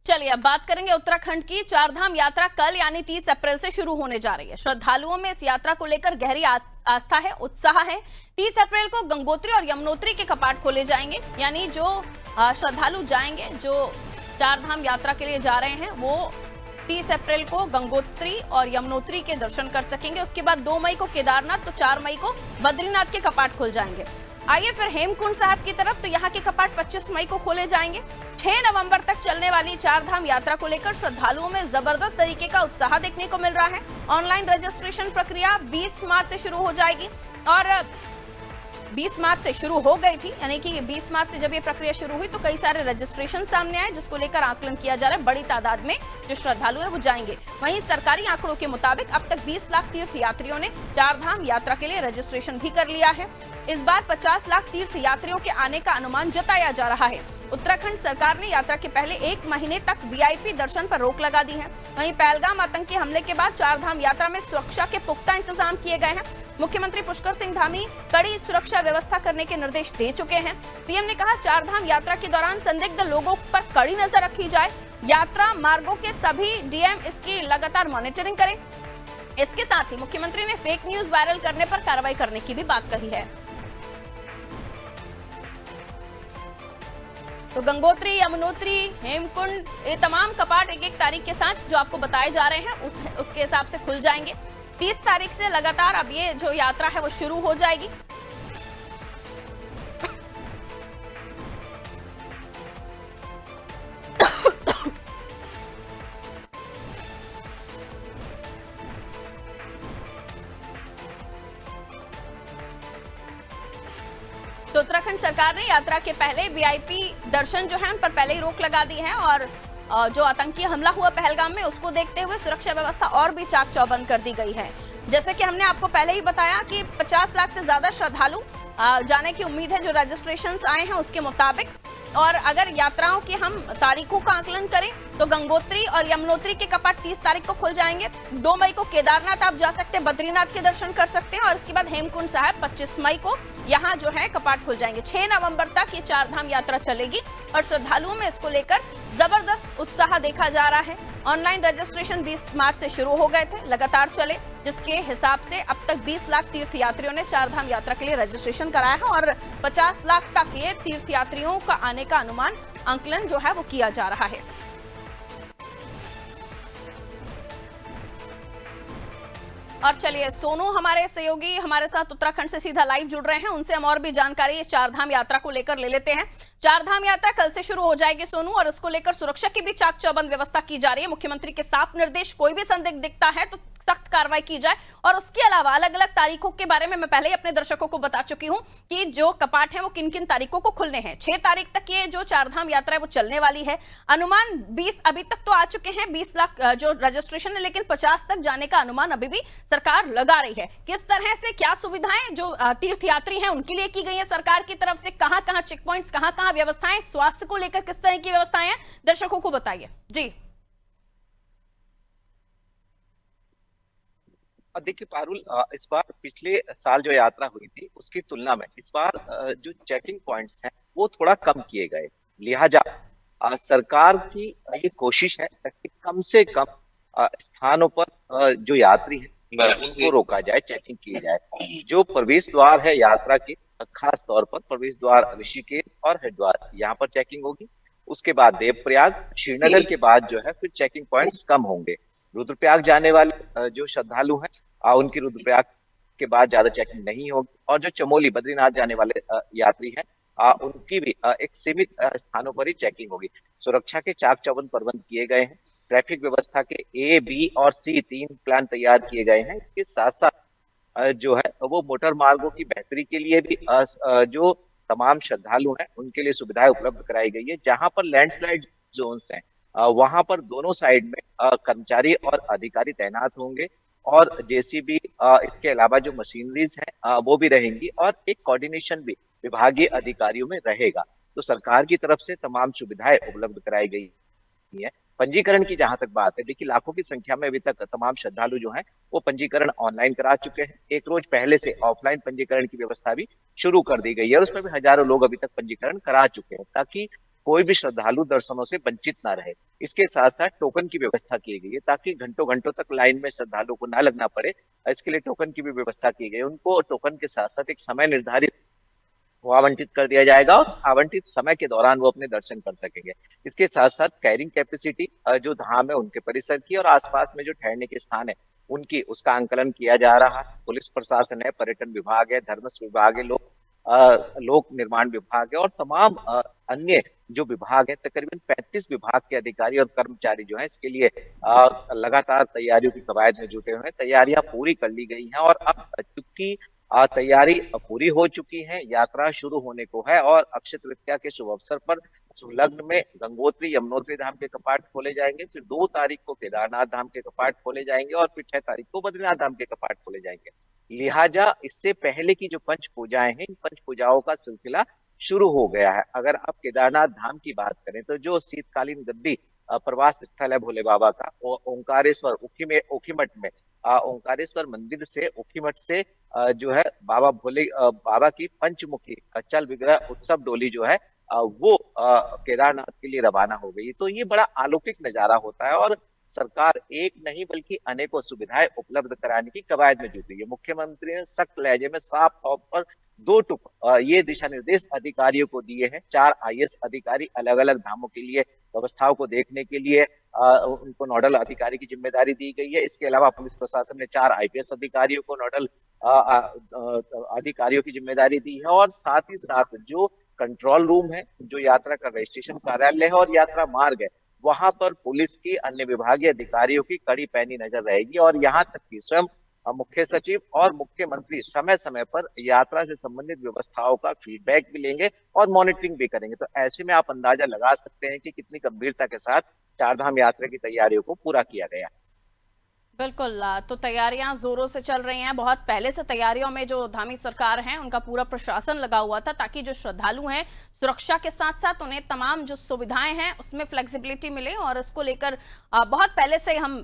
चलिए अब बात करेंगे उत्तराखंड की। चारधाम यात्रा कल यानी 30 अप्रैल से शुरू होने जा रही है। श्रद्धालुओं में इस यात्रा को लेकर गहरी आस्था है, उत्साह है। 30 अप्रैल को गंगोत्री और यमुनोत्री के कपाट खोले जाएंगे, यानी जो श्रद्धालु जाएंगे, जो चारधाम यात्रा के लिए जा रहे हैं, वो 30 अप्रैल को गंगोत्री और यमुनोत्री के दर्शन कर सकेंगे। उसके बाद 2 मई को केदारनाथ, तो 4 मई को बद्रीनाथ के कपाट खुल जाएंगे। आइए फिर हेमकुंड साहब की तरफ, तो यहाँ के कपाट 25 मई को खोले जाएंगे। 6 नवंबर तक चलने वाली चारधाम यात्रा को लेकर श्रद्धालुओं में जबरदस्त तरीके का उत्साह देखने को मिल रहा है। ऑनलाइन रजिस्ट्रेशन प्रक्रिया 20 मार्च से शुरू हो जाएगी और 20 मार्च से शुरू हो गई थी, यानी कि 20 मार्च से जब ये प्रक्रिया शुरू हुई तो कई सारे रजिस्ट्रेशन सामने आए, जिसको लेकर आकलन किया जा रहा है। बड़ी तादाद में जो श्रद्धालु है वो जाएंगे। वहीं सरकारी आंकड़ों के मुताबिक अब तक 20 लाख तीर्थ यात्रियों ने चारधाम यात्रा के लिए रजिस्ट्रेशन भी कर लिया है। इस बार 50 लाख तीर्थ यात्रियों के आने का अनुमान जताया जा रहा है। उत्तराखंड सरकार ने यात्रा के पहले 1 महीने तक वीआईपी दर्शन पर रोक लगा दी है। वहीं पहलगाम आतंकी हमले के बाद चारधाम यात्रा में सुरक्षा के पुख्ता इंतजाम किए गए हैं। मुख्यमंत्री पुष्कर सिंह धामी कड़ी सुरक्षा व्यवस्था करने के निर्देश दे चुके हैं। सीएम ने कहा, चारधाम यात्रा के दौरान संदिग्ध लोगों पर कड़ी नजर रखी जाए। यात्रा मार्गों के सभी डीएम इसकी लगातार मॉनिटरिंग करें। इसके साथ ही मुख्यमंत्री ने फेक न्यूज वायरल करने पर कार्रवाई करने की भी बात कही है। तो गंगोत्री, यमुनोत्री, हेमकुंड, ये तमाम कपाट एक एक तारीख के साथ जो आपको बताए जा रहे हैं उसके हिसाब से खुल जाएंगे। 30 तारीख से लगातार अब ये जो यात्रा है वो शुरू हो जाएगी। तो उत्तराखंड सरकार ने यात्रा के पहले वीआईपी दर्शन जो है उन पर पहले ही रोक लगा दी है और जो आतंकी हमला हुआ पहलगाम में उसको देखते हुए सुरक्षा व्यवस्था और भी चाक चौबंद कर दी गई है। जैसे कि हमने आपको पहले ही बताया कि 50 लाख से ज्यादा श्रद्धालु जाने की उम्मीद है जो रजिस्ट्रेशंस आए हैं उसके मुताबिक। और अगर यात्राओं की हम तारीखों का आकलन करें तो गंगोत्री और यमुनोत्री के कपाट 30 तारीख को खुल जाएंगे। 2 मई को केदारनाथ आप जा सकते हैं, बद्रीनाथ के दर्शन कर सकते हैं और इसके बाद हेमकुंड साहब 25 मई को यहाँ जो है कपाट खुल जाएंगे। 6 नवंबर तक ये चारधाम यात्रा चलेगी और श्रद्धालुओं में इसको लेकर जबरदस्त उत्साह देखा जा रहा है। ऑनलाइन रजिस्ट्रेशन 20 मार्च से शुरू हो गए थे, लगातार चले, जिसके हिसाब से अब तक 20 लाख तीर्थ यात्रियों ने चारधाम यात्रा के लिए रजिस्ट्रेशन कराया है और 50 लाख तक ये तीर्थ यात्रियों का आने का अनुमान आंकलन जो है वो किया जा रहा है। और चलिए, सोनू हमारे सहयोगी हमारे साथ उत्तराखंड से सीधा लाइव जुड़ रहे हैं, उनसे हम और भी जानकारी इस चारधाम यात्रा को लेकर ले लेते हैं। चारधाम यात्रा कल से शुरू हो जाएगी सोनू, और उसको लेकर सुरक्षा की भी चाक चौबंद व्यवस्था की जा रही है। मुख्यमंत्री के साफ निर्देश, कोई भी संदिग्ध दिखता है तो सख्त कार्रवाई की जाए। और उसके अलावा अलग अलग तारीखों के बारे में मैं पहले ही अपने दर्शकों को बता चुकी हूं कि जो कपाट है वो किन किन तारीखों को खुलने हैं। 6 तारीख तक ये जो चारधाम यात्रा है वो चलने वाली है। अनुमान 20 अभी तक तो आ चुके हैं, 20 लाख जो रजिस्ट्रेशन है, लेकिन 50 तक जाने का अनुमान अभी भी सरकार लगा रही है। किस तरह से क्या सुविधाएं जो तीर्थ यात्री हैं उनके लिए की गई है सरकार की तरफ से, कहां कहां चेक पॉइंट्स, कहां कहां व्यवस्थाएं, स्वास्थ्य को लेकर किस तरह की व्यवस्थाएं हैं, दर्शकों को बताइए जी। देखिए पारुल, इस बार पिछले साल जो यात्रा हुई थी उसकी तुलना में इस बार जो चेकिंग पॉइंट्स हैं वो थोड़ा कम किए गए। लिहाजा सरकार की ये कोशिश है कि कम से कम स्थानों पर जो यात्री हैं उनको रोका जाए, चेकिंग की जाए। जो प्रवेश द्वार है यात्रा के, खास तौर पर प्रवेश द्वार ऋषिकेश और हरिद्वार, यहाँ पर चेकिंग होगी। उसके बाद देवप्रयाग, श्रीनगर के बाद जो है फिर चेकिंग पॉइंट्स कम होंगे। रुद्रप्रयाग जाने वाले जो श्रद्धालु हैं उनकी रुद्रप्रयाग के बाद ज्यादा चेकिंग नहीं होगी, और जो चमोली बद्रीनाथ जाने वाले यात्री हैं उनकी भी एक सीमित स्थानों पर ही चेकिंग होगी। सुरक्षा के चाक चौबंद प्रबंध किए गए हैं। ट्रैफिक व्यवस्था के A, B और C 3 प्लान तैयार किए गए हैं। इसके साथ साथ जो है वो मोटर मार्गों की बेहतरी के लिए भी जो तमाम श्रद्धालु हैं उनके लिए सुविधाएं उपलब्ध कराई गई है। जहां पर लैंडस्लाइड जोन्स हैं वहां पर दोनों साइड में कर्मचारी और अधिकारी तैनात होंगे, और जेसीबी इसके अलावा जो मशीनरीज हैं वो भी रहेंगी, और एक कोऑर्डिनेशन भी विभागीय अधिकारियों में रहेगा। तो सरकार की तरफ से तमाम सुविधाएं उपलब्ध कराई गई है। पंजीकरण की जहां तक बात है, देखिए लाखों की संख्या में अभी तक तमाम श्रद्धालु जो हैं वो पंजीकरण ऑनलाइन करा चुके हैं। एक रोज पहले से ऑफलाइन पंजीकरण की व्यवस्था भी शुरू कर दी गई है और उसमें भी हजारों लोग अभी तक पंजीकरण करा चुके हैं, ताकि कोई भी श्रद्धालु दर्शनों से वंचित ना रहे। इसके साथ साथ टोकन की व्यवस्था की गई है ताकि घंटों घंटों तक लाइन में श्रद्धालु को ना लगना पड़े। इसके लिए टोकन की भी व्यवस्था की गई है। उनको टोकन के साथ साथ एक समय निर्धारित वो आवंटित कर दिया जाएगा और आवंटित समय के दौरान वो अपने दर्शन कर सकेंगे। इसके साथ साथ कैरिंग कैपेसिटी जो धाम है उनके परिसर की और आसपास में जो ठहरने के स्थान है उनकी, उसका आंकलन किया जा रहा है। पुलिस प्रशासन है, पर्यटन विभाग है, धर्मस्व विभाग है, लोक निर्माण विभाग है और तमाम अन्य जो विभाग है, तकरीबन 35 विभाग के अधिकारी और कर्मचारी जो है इसके लिए लगातार तैयारियों की कवायद में जुटे हुए हैं। तैयारियां पूरी कर ली गई हैं और अब चूंकि तैयारी पूरी हो चुकी है, यात्रा शुरू होने को है और अक्षय तृतीया के शुभ अवसर पर संलग्न में गंगोत्री यमुनोत्री धाम के कपाट खोले जाएंगे। फिर 2 तारीख को केदारनाथ धाम के कपाट खोले जाएंगे और फिर 6 तारीख को बद्रीनाथ धाम के कपाट खोले जाएंगे। लिहाजा इससे पहले की जो पंच पूजाएं हैं, इन पंच पूजाओं का सिलसिला शुरू हो गया है। अगर आप केदारनाथ धाम की बात करें तो जो शीतकालीन गद्दी प्रवास स्थल है भोले बाबा का, ओंकारेश्वर ओखीमठ में ओंकारेश्वर मंदिर से ओखीमठ से जो है बाबा की पंचमुखी चल विग्रह उत्सव डोली जो है वो केदारनाथ के लिए रवाना हो गई। तो ये बड़ा अलौकिक नजारा होता है और सरकार एक नहीं बल्कि अनेकों सुविधाएं उपलब्ध कराने की कवायद में जुटी है। मुख्यमंत्री ने सख्त लहजे में साफ तौर पर 2 टुक ये दिशा निर्देश अधिकारियों को दिए हैं। 4 IAS अधिकारी अलग अलग धामों के लिए व्यवस्थाओं को देखने के लिए उनको नोडल अधिकारी की जिम्मेदारी दी गई है। इसके अलावा पुलिस प्रशासन ने 4 IPS अधिकारियों को नोडल अधिकारियों की जिम्मेदारी दी है और साथ ही साथ जो कंट्रोल रूम है, जो यात्रा का रजिस्ट्रेशन कार्यालय है और यात्रा मार्ग है, वहां पर पुलिस की अन्य विभागीय अधिकारियों की कड़ी पैनी नजर रहेगी और यहाँ तक कि स्वयं मुख्य सचिव और मुख्यमंत्री समय समय पर यात्रा से संबंधित व्यवस्थाओं का फीडबैक भी लेंगे और मॉनिटरिंग भी करेंगे। तो ऐसे में आप अंदाजा लगा सकते हैं कि कितनी गंभीरता के साथ चारधाम यात्रा की तैयारियों को पूरा किया गया। बिल्कुल, तो तैयारियां जोरों से चल रही हैं। बहुत पहले से तैयारियों में जो धामी सरकार है उनका पूरा प्रशासन लगा हुआ था ताकि जो श्रद्धालु हैं सुरक्षा के साथ साथ उन्हें तमाम जो सुविधाएं हैं उसमें फ्लेक्सिबिलिटी मिले और इसको लेकर बहुत पहले से हम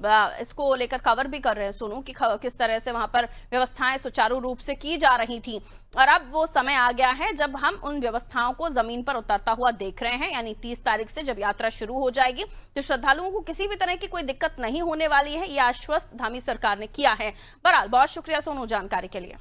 इसको लेकर कवर भी कर रहे हैं सोनू कि किस तरह से वहां पर व्यवस्थाएं सुचारू रूप से की जा रही थी। और अब वो समय आ गया है जब हम उन व्यवस्थाओं को जमीन पर उतरता हुआ देख रहे हैं, यानी 30 तारीख से जब यात्रा शुरू हो जाएगी तो श्रद्धालुओं को किसी भी तरह की कोई दिक्कत नहीं होने वाली है, यह आश्वस्त धामी सरकार ने किया है। बहरहाल बहुत शुक्रिया सोनू जानकारी के लिए।